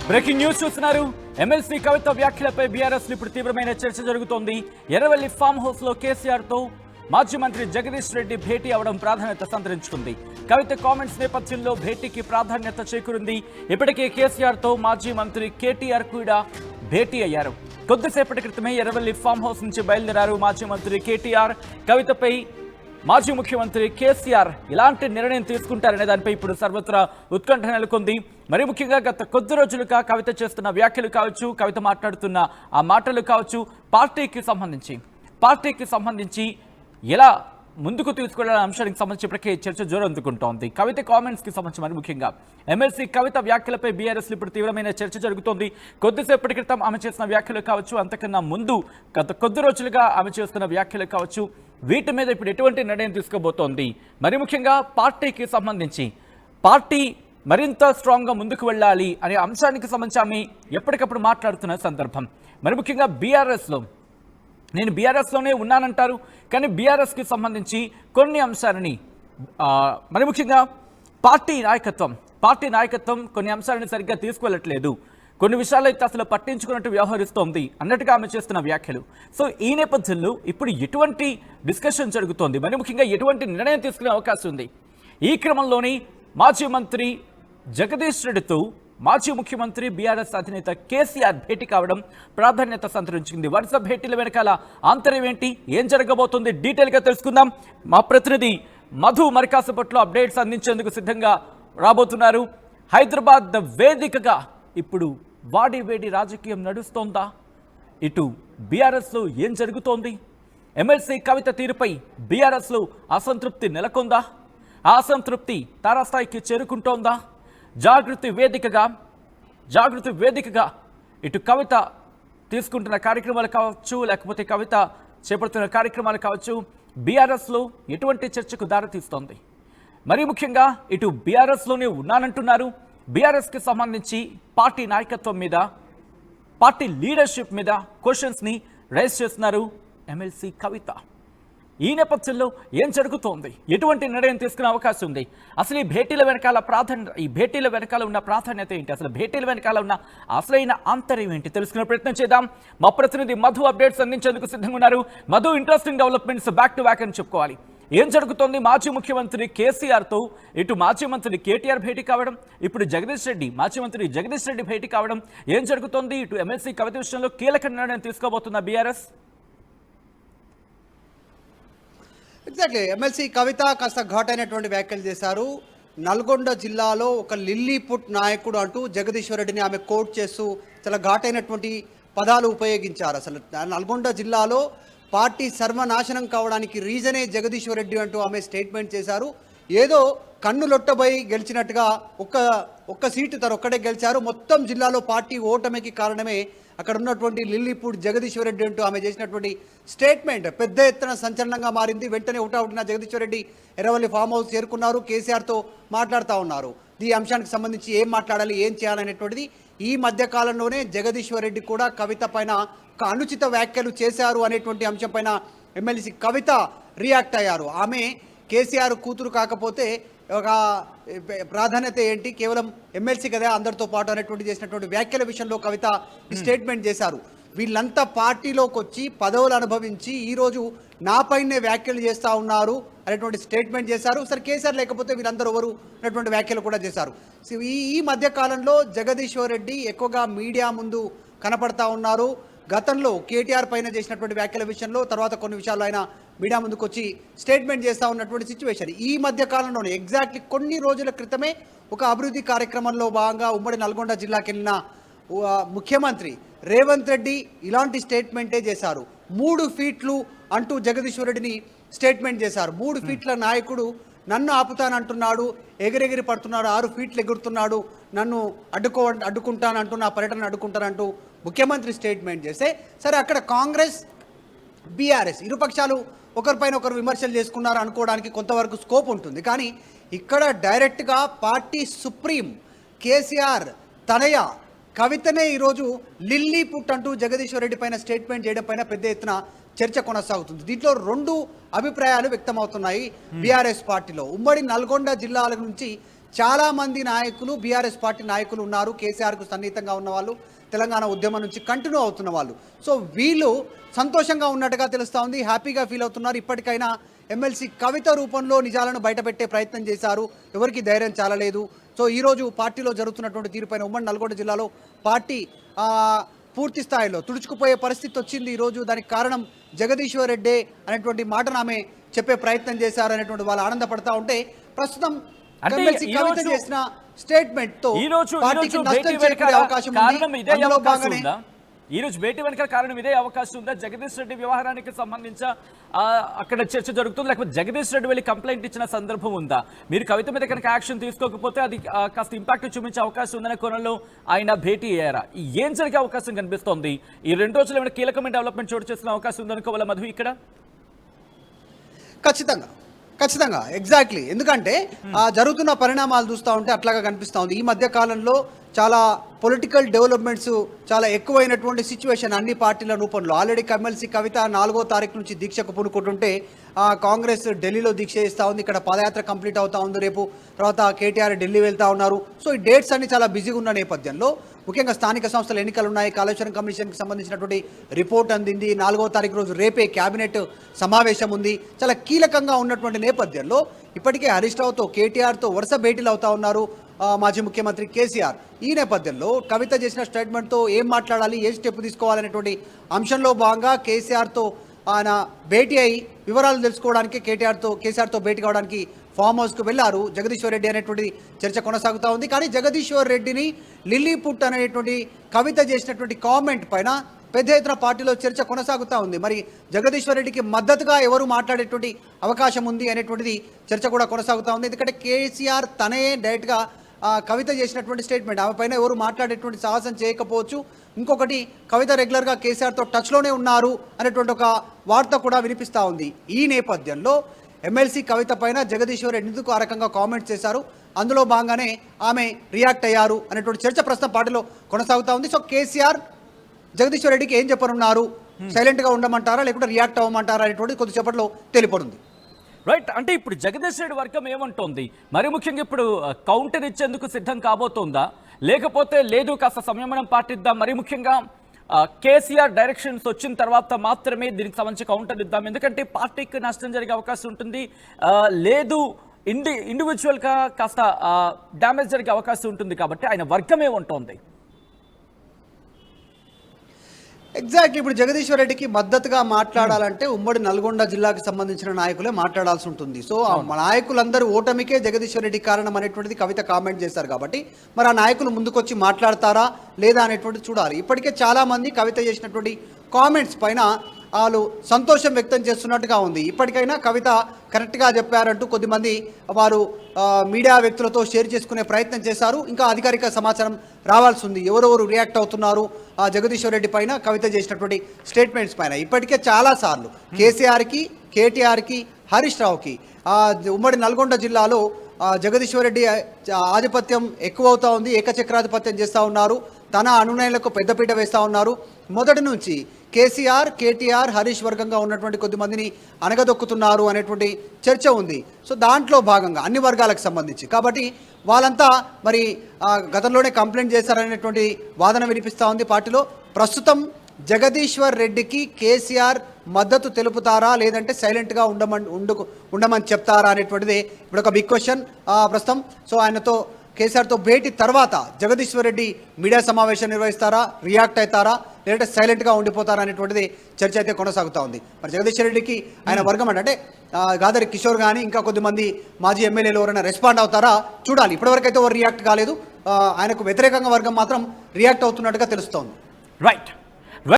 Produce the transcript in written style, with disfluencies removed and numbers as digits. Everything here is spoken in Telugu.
బ్రేకింగ్ న్యూస్ చూస్తున్నారు. ఎమ్మెల్సీ కవిత వ్యాఖ్యలపై బీఆర్ఎస్ ఇప్పుడు తీవ్రమైన చర్చ జరుగుతోంది. ఎర్రవెల్లి ఫామ్ హౌస్ లో కేసీఆర్ తో మాజీ మంత్రి జగదీష్ రెడ్డి భేటీ అవడం ప్రాధాన్యత సంతరించుకుంది. కవిత కామెంట్స్ నేపథ్యంలో భేటీకి ప్రాధాన్యత చేకూరింది. ఇప్పటికే కేసీఆర్ తో మాజీ మంత్రి కేటీఆర్ కూడా భేటీ అయ్యారు. కొద్దిసేపటి క్రితమే ఎర్రవెల్లి ఫామ్ హౌస్ నుంచి బయలుదేరారు మాజీ మంత్రి కేటీఆర్. కవితపై మాజీ ముఖ్యమంత్రి కేసీఆర్ ఇలాంటి నిర్ణయం తీసుకుంటారనే దానిపై ఇప్పుడు సర్వత్రా ఉత్కంఠ నెలకొంది. మరి ముఖ్యంగా గత కొద్ది రోజులుగా కవిత చేస్తున్న వ్యాఖ్యలు కావచ్చు, కవిత మాట్లాడుతున్న ఆ మాటలు కావచ్చు, పార్టీకి సంబంధించి ఎలా ముందుకు తీసుకెళ్లాలనే అంశానికి సంబంధించి ఇప్పటికే చర్చ జోరందుకుంటోంది. కవిత కామెంట్స్ కి సంబంధించి మరి ముఖ్యంగా ఎమ్మెల్సీ కవిత వ్యాఖ్యలపై బీఆర్ఎస్ ఇప్పుడు తీవ్రమైన చర్చ జరుగుతోంది. కొద్దిసేపటి క్రితం ఆమె చేసిన వ్యాఖ్యలు కావచ్చు, అంతకన్నా ముందు గత కొద్ది రోజులుగా ఆమె చేస్తున్న వ్యాఖ్యలు కావచ్చు, వీటి మీద ఇప్పుడు ఎటువంటి నిర్ణయం తీసుకోబోతోంది, మరి ముఖ్యంగా పార్టీకి సంబంధించి పార్టీ మరింత స్ట్రాంగ్గా ముందుకు వెళ్ళాలి అనే అంశానికి సంబంధించి ఆమె ఎప్పటికప్పుడు మాట్లాడుతున్న సందర్భం. మరి ముఖ్యంగా నేను బీఆర్ఎస్లోనే ఉన్నానంటారు, కానీ బీఆర్ఎస్కి సంబంధించి కొన్ని అంశాలని మరి ముఖ్యంగా పార్టీ నాయకత్వం కొన్ని అంశాలను సరిగ్గా తీసుకువెళ్ళట్లేదు, కొన్ని విషయాలు అయితే అసలు పట్టించుకున్నట్టు వ్యవహరిస్తోంది అన్నట్టుగా ఆమె చేస్తున్న వ్యాఖ్యలు. సో ఈ నేపథ్యంలో ఇప్పుడు ఎటువంటి డిస్కషన్ జరుగుతోంది, మరి ముఖ్యంగా ఎటువంటి నిర్ణయం తీసుకునే అవకాశం ఉంది? ఈ క్రమంలోని మాజీ మంత్రి జగదీష్ రెడ్డితో మాజీ ముఖ్యమంత్రి బీఆర్ఎస్ అధినేత కేసీఆర్ భేటీ కావడం ప్రాధాన్యత సంతరించుకుంది. వరుస భేటీల వెనకాల ఆంతర్యం ఏంటి, ఏం జరగబోతుంది, డీటెయిల్గా తెలుసుకుందాం. మా ప్రతినిధి మధు మరికాసేపట్లో అప్డేట్స్ అందించేందుకు సిద్ధంగా రాబోతున్నారు. హైదరాబాద్ వేదికగా ఇప్పుడు వేడి రాజకీయం నడుస్తోందా? ఇటు బీఆర్ఎస్లో ఏం జరుగుతోంది? ఎమ్మెల్సీ కవిత తీరుపై బీఆర్ఎస్లో అసంతృప్తి నెలకొందా? ఆ అసంతృప్తి తారాస్థాయికి చేరుకుంటోందా? జాగృతి వేదికగా ఇటు కవిత తీసుకుంటున్న కార్యక్రమాలు కావచ్చు, లేకపోతే కవిత చేపడుతున్న కార్యక్రమాలు కావచ్చు, బీఆర్ఎస్లో ఎటువంటి చర్చకు దారితీస్తోంది? మరి ముఖ్యంగా ఇటు బీఆర్ఎస్లోనే ఉన్నానంటున్నారు. బీఆర్ఎస్కి సంబంధించి పార్టీ నాయకత్వం మీద, పార్టీ లీడర్షిప్ మీద క్వశ్చన్స్ని రైజ్ చేస్తున్నారు ఎమ్మెల్సీ కవిత. ఈ నేపథ్యంలో ఏం జరుగుతోంది, ఎటువంటి నిర్ణయం తీసుకునే అవకాశం ఉంది? అసలు ఈ భేటీల వెనకాల ఉన్న ప్రాధాన్యత ఏంటి, అసలు భేటీల వెనకాల ఉన్న అసలైన ఆంతర్యం ఏంటి తెలుసుకునే ప్రయత్నం చేద్దాం. మా ప్రతినిధి మధు అప్డేట్స్ అందించేందుకు సిద్ధంగా ఉన్నారు. Madhu, interesting developments back to back అని చెప్పుకోవాలి. ఏం జరుగుతోంది? మాజీ ముఖ్యమంత్రి కేసీఆర్తో ఇటు మాజీ మంత్రి కేటీఆర్ భేటీ కావడం, ఇప్పుడు మాజీ మంత్రి జగదీష్ రెడ్డి భేటీ కావడం, ఏం జరుగుతోంది? ఇటు ఎమ్మెల్సీ కవిత విషయంలో కీలక నిర్ణయం తీసుకోబోతున్న బీఆర్ఎస్. ఎగ్జాక్ట్లీ, ఎమ్మెల్సీ కవిత కాస్త ఘాటైనటువంటి వ్యాఖ్యలు చేశారు. నల్గొండ జిల్లాలో ఒక లిల్లీపుట్ నాయకుడు అంటూ జగదీశ్వర్ రెడ్డిని ఆమె కోట్ చేస్తూ చాలా ఘాటైనటువంటి పదాలు ఉపయోగించారు. అసలు నల్గొండ జిల్లాలో పార్టీ సర్వనాశనం కావడానికి రీజనే జగదీశ్వర్ రెడ్డి అంటూ ఆమె స్టేట్మెంట్ చేశారు. ఏదో కన్ను లొట్టబోయి గెలిచినట్టుగా ఒక్క సీటు తను ఒక్కడే గెలిచారు. మొత్తం జిల్లాలో పార్టీ ఓటమికి కారణమే అక్కడ ఉన్నటువంటి లిల్లీపూడి జగదీశ్వర్ రెడ్డి అంటూ ఆమె చేసినటువంటి స్టేట్మెంట్ పెద్ద ఎత్తున సంచలనంగా మారింది. వెంటనే ఒకటిన జగదీశ్వర్ రెడ్డి ఎర్రవల్లి ఫామ్ హౌస్ చేరుకున్నారు, కేసీఆర్తో మాట్లాడుతూ ఉన్నారు. ఈ అంశానికి సంబంధించి ఏం మాట్లాడాలి, ఏం చేయాలనేటువంటిది. ఈ మధ్యకాలంలోనే జగదీశ్వర్ రెడ్డి కూడా కవిత పైన ఒక అనుచిత వ్యాఖ్యలు చేశారు అనేటువంటి అంశం పైన ఎమ్మెల్సీ కవిత రియాక్ట్ అయ్యారు. ఆమె కేసీఆర్ కూతురు కాకపోతే ఒక ప్రాధాన్యత ఏంటి, కేవలం ఎమ్మెల్సీ కదా అందరితో పాటు అనేటువంటి చేసినటువంటి వ్యాఖ్యల విషయంలో కవిత స్టేట్మెంట్ చేశారు. వీళ్ళంతా పార్టీలోకి వచ్చి పదవులు అనుభవించి ఈరోజు నాపైనే వ్యాఖ్యలు చేస్తూ ఉన్నారు అనేటువంటి స్టేట్మెంట్ చేశారు. సరే, కేసీఆర్ లేకపోతే వీళ్ళందరూ ఎవరు అనేటువంటి వ్యాఖ్యలు కూడా చేశారు. ఈ మధ్యకాలంలో జగదీశ్వర్ రెడ్డి ఎక్కువగా మీడియా ముందు కనపడతా ఉన్నారు. గతంలో కేటీఆర్ పైన చేసినటువంటి వ్యాఖ్యల విషయంలో, తర్వాత కొన్ని విషయాల్లో ఆయన మీడియా ముందుకు వచ్చి స్టేట్మెంట్ చేస్తూ ఉన్నటువంటి సిచ్యువేషన్. ఈ మధ్య కాలంలోనే ఎగ్జాక్ట్లీ కొన్ని రోజుల క్రితమే ఒక అభివృద్ధి కార్యక్రమంలో భాగంగా ఉమ్మడి నల్గొండ జిల్లాకి వెళ్ళిన ముఖ్యమంత్రి రేవంత్ రెడ్డి ఇలాంటి స్టేట్మెంటే చేశారు. 3 ఫీట్లు అంటూ జగదీశ్వర్ రెడ్డిని స్టేట్మెంట్ చేశారు. 3 ఫీట్ల నన్ను ఆపుతానంటున్నాడు, ఎగిరెగిరి పడుతున్నాడు, 6 ఫీట్లు ఎగురుతున్నాడు, నన్ను అడ్డుకుంటానంటూ, నా పర్యటన అడ్డుకుంటానంటూ ముఖ్యమంత్రి స్టేట్మెంట్ చేస్తే, సరే అక్కడ కాంగ్రెస్ బీఆర్ఎస్ ఇరుపక్షాలు ఒకరిపైన ఒకరు విమర్శలు చేసుకున్నారు అనుకోవడానికి కొంతవరకు స్కోప్ ఉంటుంది. కానీ ఇక్కడ డైరెక్ట్గా పార్టీ సుప్రీం కేసీఆర్ తనయ కవితనే ఈరోజు లిల్లీపుట్ అంటూ జగదీశ్వర్ రెడ్డి పైన స్టేట్మెంట్ చేయడం పైన పెద్ద ఎత్తున చర్చ కొనసాగుతుంది. దీంట్లో 2 అభిప్రాయాలు వ్యక్తమవుతున్నాయి బీఆర్ఎస్ పార్టీలో. ఉమ్మడి నల్గొండ జిల్లాల నుంచి చాలా మంది నాయకులు బీఆర్ఎస్ పార్టీ నాయకులు ఉన్నారు, కేసీఆర్కు సన్నిహితంగా ఉన్న వాళ్ళు, తెలంగాణ ఉద్యమం నుంచి కంటిన్యూ అవుతున్న వాళ్ళు. సో వీళ్ళు సంతోషంగా ఉన్నట్టుగా తెలుస్తూ ఉంది, హ్యాపీగా ఫీల్ అవుతున్నారు. ఇప్పటికైనా ఎమ్మెల్సీ కవిత రూపంలో నిజాలను బయటపెట్టే ప్రయత్నం చేశారు, ఎవరికి ధైర్యం చాలలేదు. సో ఈరోజు పార్టీలో జరుగుతున్నటువంటి తీరుపైన ఉమ్మడి నల్గొండ జిల్లాలో పార్టీ పూర్తి స్థాయిలో తుడుచుకుపోయే పరిస్థితి వచ్చింది ఈరోజు. దానికి కారణం జగదీశ్వర్ రెడ్డి అనేటువంటి మాటను ఆమె చెప్పే ప్రయత్నం చేశారు అనేటువంటి వాళ్ళు ఆనందపడతా ఉంటే, ప్రస్తుతం ఎమ్మెల్సీ కవిత చేసిన స్టేట్మెంట్ తో పార్టీకి నష్టం చేకూరే అవకాశం ఉంది. అందులో భాగంగానే ఈ రోజు భేటీ వెనుక కారణం ఇదే అవకాశం ఉందా? జగదీష్ రెడ్డి వ్యవహారానికి సంబంధించి అక్కడ చర్చ జరుగుతుంది, లేకపోతే జగదీష్ రెడ్డి వెళ్ళి కంప్లైంట్ ఇచ్చిన సందర్భం ఉందా? మీరు కవిత మీద కనుక యాక్షన్ తీసుకోకపోతే అది కాస్త ఇంపాక్ట్ చూపించే అవకాశం ఉందనే కోణంలో ఆయన భేటీ అయ్యారా? ఏం జరిగే అవకాశం కనిపిస్తోంది? ఈ 2 రోజులు ఏమైనా కీలకమైన డెవలప్మెంట్ చోటు చేసుకునే అవకాశం ఉందనుకోవాలా మధు ఇక్కడ? ఖచ్చితంగా ఎగ్జాక్ట్లీ. ఎందుకంటే జరుగుతున్న పరిణామాలు చూస్తూ ఉంటే అట్లాగా కనిపిస్తూ ఉంది. ఈ మధ్య కాలంలో చాలా పొలిటికల్ డెవలప్మెంట్స్ చాలా ఎక్కువైనటువంటి సిచ్యువేషన్ అన్ని పార్టీల రూపంలో. ఆల్రెడీ ఎమ్మెల్సీ కవిత 4వ తారీఖు నుంచి దీక్షకు పూనుకుంటుంటే కాంగ్రెస్ ఢిల్లీలో దీక్ష చేస్తూ ఉంది, ఇక్కడ పాదయాత్ర కంప్లీట్ అవుతా ఉంది రేపు. తర్వాత కేటీఆర్ ఢిల్లీ వెళ్తూ ఉన్నారు. సో ఈ డేట్స్ అన్ని చాలా బిజీగా ఉన్న నేపథ్యంలో ముఖ్యంగా స్థానిక సంస్థల ఎన్నికలు ఉన్నాయి, కాళేశ్వరం కమిషన్కి సంబంధించినటువంటి రిపోర్ట్ అందింది, 4వ తారీఖు రోజు రేపే క్యాబినెట్ సమావేశం ఉంది. చాలా కీలకంగా ఉన్నటువంటి నేపథ్యంలో ఇప్పటికే హరీష్ రావుతో కేటీఆర్తో వరుస భేటీలు అవుతా ఉన్నారు మాజీ ముఖ్యమంత్రి కేసీఆర్. ఈ నేపథ్యంలో కవిత చేసిన స్టేట్మెంట్తో ఏం మాట్లాడాలి, ఏ స్టెప్ తీసుకోవాలనేటువంటి అంశంలో భాగంగా కేసీఆర్తో ఆయన భేటీ అయి వివరాలు తెలుసుకోవడానికి కేసీఆర్తో భేటీ కావడానికి ఫామ్ హౌస్కు వెళ్లారు జగదీశ్వర్ రెడ్డి అనేటువంటి చర్చ కొనసాగుతూ ఉంది. కానీ జగదీశ్వర్ రెడ్డిని లిల్లీపుట్ అనేటువంటి కవిత చేసినటువంటి కామెంట్ పైన పెద్ద ఎత్తున పార్టీలో చర్చ కొనసాగుతూ ఉంది. మరి జగదీశ్వర్ రెడ్డికి మద్దతుగా ఎవరు మాట్లాడేటువంటి అవకాశం ఉంది అనేటువంటిది చర్చ కూడా కొనసాగుతూ ఉంది. ఎందుకంటే కేసీఆర్ తనే డైరెక్ట్గా కవిత చేసినటువంటి స్టేట్మెంట్, ఆమె పైన ఎవరు మాట్లాడేటువంటి సాహసం చేయకపోవచ్చు. ఇంకొకటి, కవిత రెగ్యులర్గా కేసీఆర్తో టచ్లోనే ఉన్నారు అనేటువంటి ఒక వార్త కూడా వినిపిస్తూ ఉంది. ఈ నేపథ్యంలో ఎమ్మెల్సీ కవిత పైన జగదీశ్వర్ రెడ్డి ఎందుకు ఆ రకంగా కామెంట్స్ చేశారు, అందులో భాగంగానే ఆమె రియాక్ట్ అయ్యారు అనేటువంటి చర్చ ప్రస్తుతం పార్టీలో కొనసాగుతూ ఉంది. సో కేసీఆర్ జగదీశ్వర్ రెడ్డికి ఏం చెప్పనున్నారు, సైలెంట్గా ఉండమంటారా లేకుంటే రియాక్ట్ అవ్వమంటారా అనేటువంటి కొద్దిసేపట్లో తెలియపడుతుంది. రైట్, అంటే ఇప్పుడు జగదీష్ రెడ్డి వర్గం ఏమంటోంది? మరి ముఖ్యంగా ఇప్పుడు కౌంటర్ ఇచ్చేందుకు సిద్ధం కాబోతోందా, లేకపోతే లేదు కాస్త సంయమనం పాటిద్దాం, మరి ముఖ్యంగా కేసీఆర్ డైరెక్షన్స్ వచ్చిన తర్వాత మాత్రమే దీనికి సంబంధించి కౌంటర్ ఇద్దాం, ఎందుకంటే పార్టీకి నష్టం జరిగే అవకాశం ఉంటుంది, లేదు ఇండివిజువల్గా కాస్త డ్యామేజ్ జరిగే అవకాశం ఉంటుంది, కాబట్టి ఆయన వర్గం ఏమంటోంది? ఎగ్జాక్ట్లీ. ఇప్పుడు జగదీశ్వర్ రెడ్డికి మద్దతుగా మాట్లాడాలంటే ఉమ్మడి నల్గొండ జిల్లాకు సంబంధించిన నాయకులే మాట్లాడాల్సి ఉంటుంది. సో ఆ నాయకులందరూ ఓటమికే జగదీశ్వర్ రెడ్డి కారణం అనేటువంటిది కవిత కామెంట్ చేశారు కాబట్టి మరి ఆ నాయకులు ముందుకొచ్చి మాట్లాడతారా లేదా అనేటువంటిది చూడాలి. ఇప్పటికే చాలామంది కవిత చేసినటువంటి కామెంట్స్ పైన వాళ్ళు సంతోషం వ్యక్తం చేస్తున్నట్టుగా ఉంది. ఇప్పటికైనా కవిత కరెక్ట్గా చెప్పారంటూ కొద్దిమంది వారు మీడియా వ్యక్తులతో షేర్ చేసుకునే ప్రయత్నం చేశారు. ఇంకా అధికారిక సమాచారం రావాల్సి ఉంది, ఎవరెవరు రియాక్ట్ అవుతున్నారు జగదీశ్వర్ రెడ్డి పైన కవిత చేసినటువంటి స్టేట్మెంట్స్ పైన. ఇప్పటికే చాలాసార్లు కేసీఆర్కి, కేటీఆర్కి, హరీష్ రావుకి ఉమ్మడి నల్గొండ జిల్లాలో జగదీశ్వర్ రెడ్డి ఆధిపత్యం ఎక్కువ అవుతా ఉంది, ఏకచక్రాధిపత్యం చేస్తూ ఉన్నారు, తన అనునయులకు పెద్దపీట వేస్తూ ఉన్నారు. మొదటి నుంచి కేసీఆర్, కేటీఆర్, హరీష్ వర్గంగా ఉన్నటువంటి కొద్దిమందిని అనగదొక్కుతున్నారు అనేటువంటి చర్చ ఉంది. సో దాంట్లో భాగంగా అన్ని వర్గాలకు సంబంధించి కాబట్టి వాళ్ళంతా మరి గతంలోనే కంప్లైంట్ చేశారనేటువంటి వాదన వినిపిస్తూ ఉంది పార్టీలో. ప్రస్తుతం జగదీశ్వర్ రెడ్డికి కేసీఆర్ మద్దతు తెలుపుతారా లేదంటే సైలెంట్గా ఉండమని చెప్తారా అనేటువంటిది ఇప్పుడు ఒక బిగ్ క్వశ్చన్ ప్రస్తుతం. సో ఆయనతో కేసీఆర్తో భేటీ తర్వాత జగదీశ్వర్ రెడ్డి మీడియా సమావేశం నిర్వహిస్తారా, రియాక్ట్ అవుతారా లేదంటే సైలెంట్గా ఉండిపోతారా అనేటువంటిది చర్చ అయితే కొనసాగుతూ ఉంది. మరి జగదీశ్వర్ రెడ్డికి ఆయన వర్గం అంటే గాదరి కిషోర్ కానీ ఇంకా కొద్దిమంది మాజీ ఎమ్మెల్యేలు ఎవరైనా రెస్పాండ్ అవుతారా చూడాలి. ఇప్పటివరకు అయితే ఎవరు రియాక్ట్ కాలేదు, ఆయనకు వ్యతిరేకంగా వర్గం మాత్రం రియాక్ట్ అవుతున్నట్టుగా తెలుస్తోంది. రైట్.